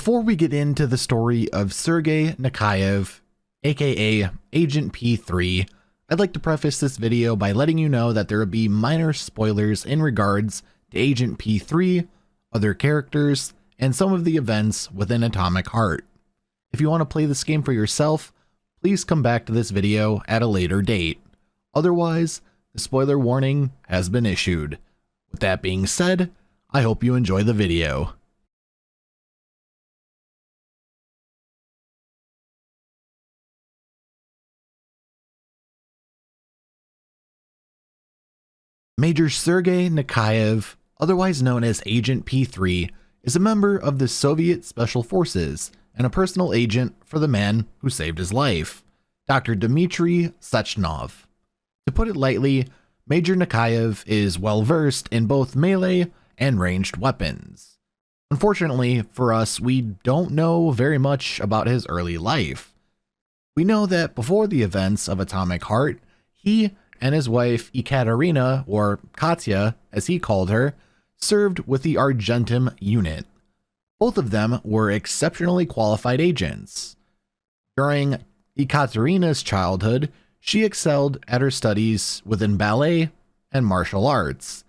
Before we get into the story of Sergey Nechaev, aka Agent P-3, I'd like to preface this video by letting you know that there will be minor spoilers in regards to Agent P-3, other characters, and some of the events within Atomic Heart. If you want to play this game for yourself, please come back to this video at a later date. Otherwise, the spoiler warning has been issued. With that being said, I hope you enjoy the video. Major Sergey Nechaev, otherwise known as Agent P-3, is a member of the Soviet Special Forces and a personal agent for the man who saved his life, Dr. Dmitry Sechenov. To put it lightly, Major Nechaev is well versed in both melee and ranged weapons. Unfortunately for us, we don't know very much about his early life. We know that before the events of Atomic Heart, he and his wife Ekaterina, or Katya as he called her, served with the Argentum unit. Both of them were exceptionally qualified agents. During Ekaterina's childhood, she excelled at her studies within ballet and martial arts.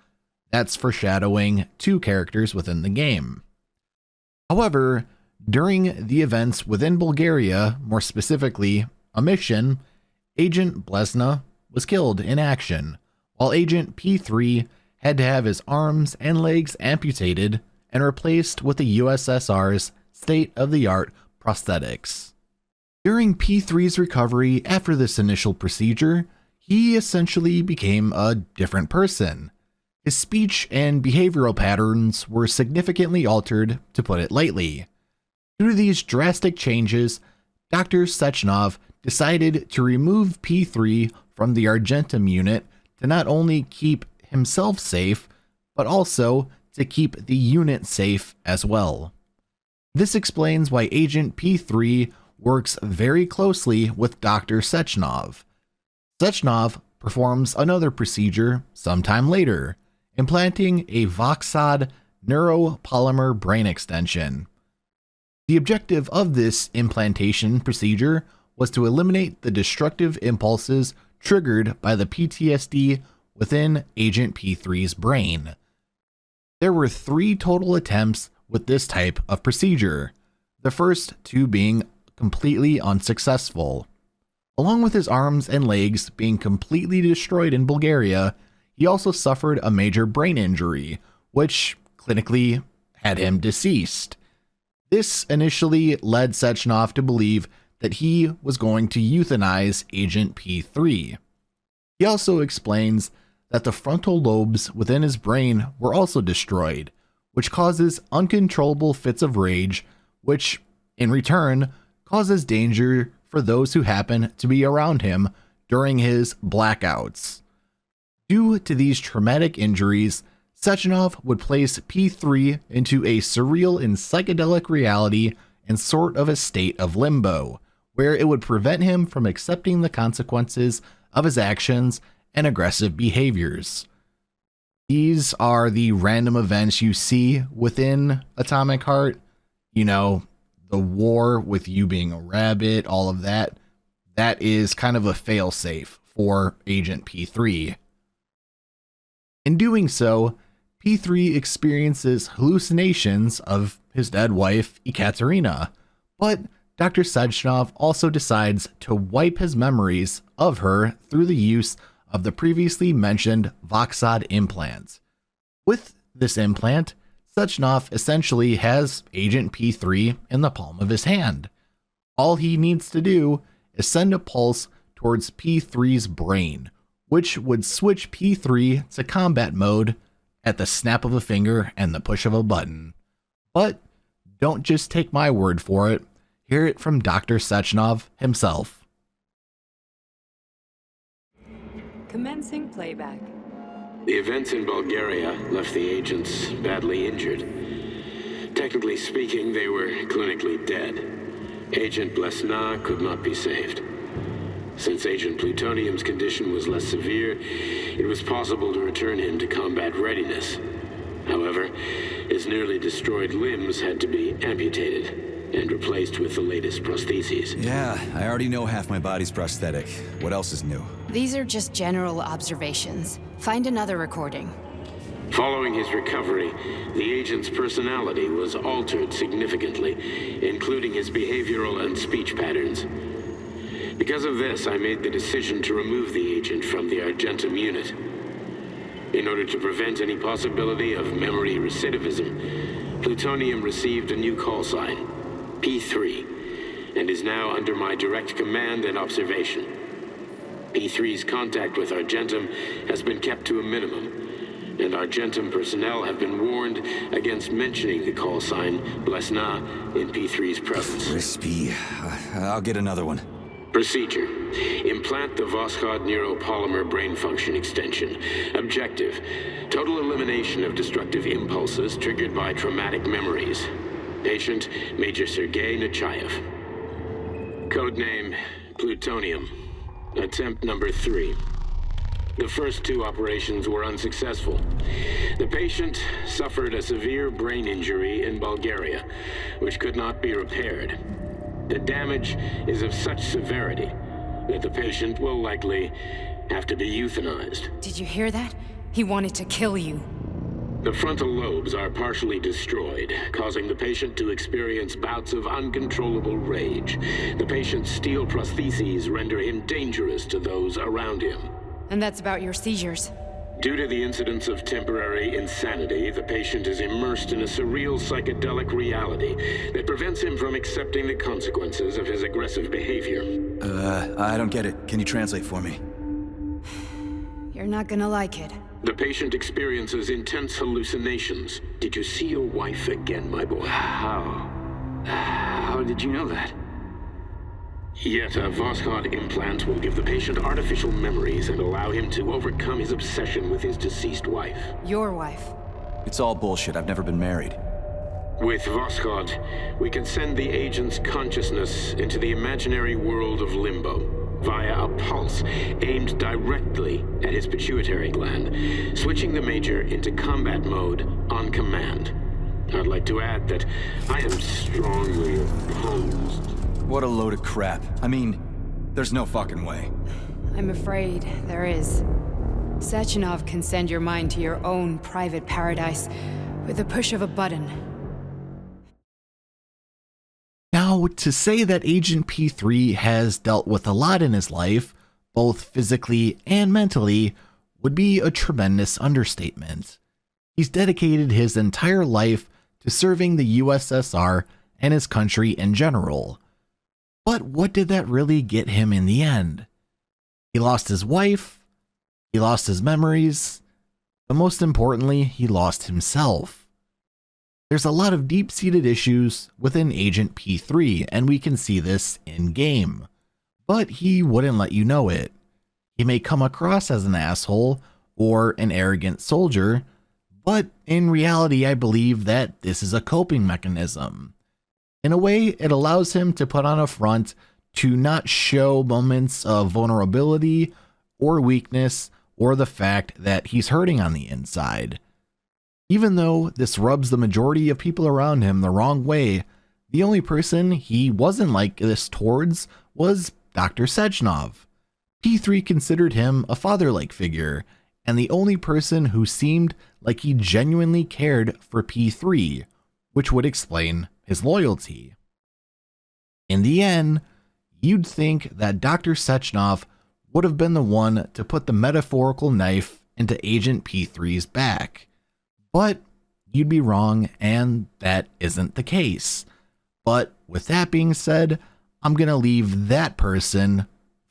That's foreshadowing two characters within the game. However, during the events within Bulgaria, more specifically a mission, Agent Blesna was killed in action, while Agent P-3 had to have his arms and legs amputated and replaced with the USSR's state-of-the-art prosthetics. During P-3's recovery after this initial procedure, he essentially became a different person. His speech and behavioral patterns were significantly altered, to put it lightly. Due to these drastic changes, Dr. Sechenov decided to remove P-3 from the Argentum unit to not only keep himself safe, but also to keep the unit safe as well. This explains why Agent P-3 works very closely with Dr. Sechenov. Sechenov performs another procedure sometime later, implanting a Voxod neuropolymer brain extension. The objective of this implantation procedure was to eliminate the destructive impulses triggered by the PTSD within Agent P-3's brain. There were 3 total attempts with this type of procedure, the first 2 being completely unsuccessful. Along with his arms and legs being completely destroyed in Bulgaria, he also suffered a major brain injury, which clinically had him deceased. This initially led Sechenov to believe that he was going to euthanize Agent P-3. He also explains that the frontal lobes within his brain were also destroyed, which causes uncontrollable fits of rage, which, in return, causes danger for those who happen to be around him during his blackouts. Due to these traumatic injuries, Sechenov would place P-3 into a surreal and psychedelic reality and sort of a state of limbo, where it would prevent him from accepting the consequences of his actions and aggressive behaviors. These are the random events you see within Atomic Heart. You know, the war with you being a rabbit, all of that. That is kind of a failsafe for Agent P-3. In doing so, P-3 experiences hallucinations of his dead wife, Ekaterina, but Dr. Sechenov also decides to wipe his memories of her through the use of the previously mentioned Voxod implant. With this implant, Sechenov essentially has Agent P-3 in the palm of his hand. All he needs to do is send a pulse towards P-3's brain, which would switch P-3 to combat mode at the snap of a finger and the push of a button. But don't just take my word for it. Hear it from Dr. Sechenov himself. Commencing playback. The events in Bulgaria left the agents badly injured. Technically speaking, they were clinically dead. Agent Blesna could not be saved. Since Agent Plutonium's condition was less severe, it was possible to return him to combat readiness. However, his his nearly destroyed limbs had to be amputated and replaced with the latest prostheses. Yeah, I already know half my body's prosthetic. What else is new? These are just general observations. Find another recording. Following his recovery, the agent's personality was altered significantly, including his behavioral and speech patterns. Because of this, I made the decision to remove the agent from the Argentum unit. In order to prevent any possibility of memory recidivism, Plutonium received a new call sign, P-3, and is now under my direct command and observation. P-3's contact with Argentum has been kept to a minimum, and Argentum personnel have been warned against mentioning the call sign Blesna in P-3's presence. Crispy. I'll get another one. Procedure. Implant the Voskhod neuropolymer brain function extension. Objective. Total elimination of destructive impulses triggered by traumatic memories. Patient, Major Sergey Nechaev. Codename, Plutonium. Attempt number 3. The first 2 operations were unsuccessful. The patient suffered a severe brain injury in Bulgaria, which could not be repaired. The damage is of such severity that the patient will likely have to be euthanized. Did you hear that? He wanted to kill you. The frontal lobes are partially destroyed, causing the patient to experience bouts of uncontrollable rage. The patient's steel prostheses render him dangerous to those around him. And that's about your seizures. Due to the incidence of temporary insanity, the patient is immersed in a surreal psychedelic reality that prevents him from accepting the consequences of his aggressive behavior. I don't get it. Can you translate for me? You're not gonna like it. The patient experiences intense hallucinations. Did you see your wife again, my boy? How did you know that? Yet a Voskhod implant will give the patient artificial memories and allow him to overcome his obsession with his deceased wife. Your wife. It's all bullshit. I've never been married. With Voskhod, we can send the agent's consciousness into the imaginary world of limbo via a pulse aimed directly at his pituitary gland, switching the Major into combat mode on command. I'd like to add that I am strongly opposed. What a load of crap. I mean, there's no fucking way. I'm afraid there is. Sechenov can send your mind to your own private paradise with the push of a button. Now, to say that Agent P-3 has dealt with a lot in his life, both physically and mentally, would be a tremendous understatement. He's dedicated his entire life to serving the USSR and his country in general. But what did that really get him in the end? He lost his wife, he lost his memories, but most importantly, he lost himself. There's a lot of deep-seated issues within Agent P-3, and we can see this in-game. But he wouldn't let you know it. He may come across as an asshole or an arrogant soldier, but in reality I believe that this is a coping mechanism. In a way, it allows him to put on a front to not show moments of vulnerability or weakness or the fact that he's hurting on the inside. Even though this rubs the majority of people around him the wrong way, the only person he wasn't like this towards was Dr. Sechenov. P-3 considered him a father-like figure, and the only person who seemed like he genuinely cared for P-3, which would explain his loyalty. In the end, you'd think that Dr. Sechenov would have been the one to put the metaphorical knife into Agent P-3's back. But you'd be wrong, and that isn't the case. But with that being said, I'm gonna leave that person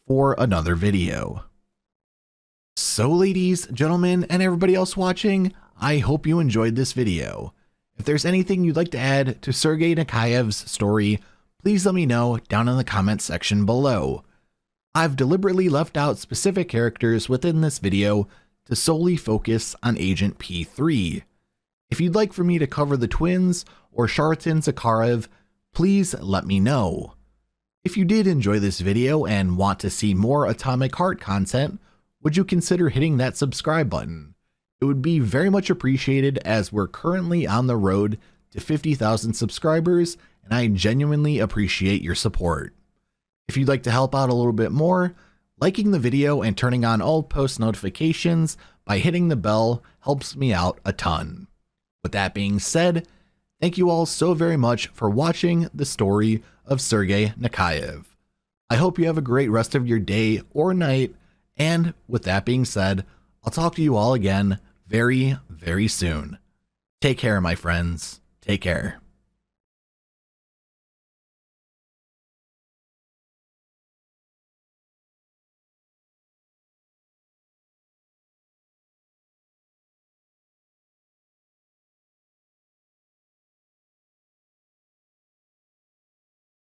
for another video. So ladies, gentlemen, and everybody else watching, I hope you enjoyed this video. If there's anything you'd like to add to Sergey Nechaev's story, please let me know down in the comments section below. I've deliberately left out specific characters within this video to solely focus on Agent P-3. If you'd like for me to cover the twins or Sharatan Zakharev, please let me know. If you did enjoy this video and want to see more Atomic Heart content, would you consider hitting that subscribe button? It It would be very much appreciated as we're currently on the road to 50,000 subscribers, and I genuinely appreciate your support. If you'd like to help out a little bit more, liking the video and turning on all post notifications by hitting the bell helps me out a ton. With that being said, thank you all so very much for watching the story of Sergey Nechaev. I hope you have a great rest of your day or night, and with that being said, I'll talk to you all again very, very soon. Take care, my friends. Take care.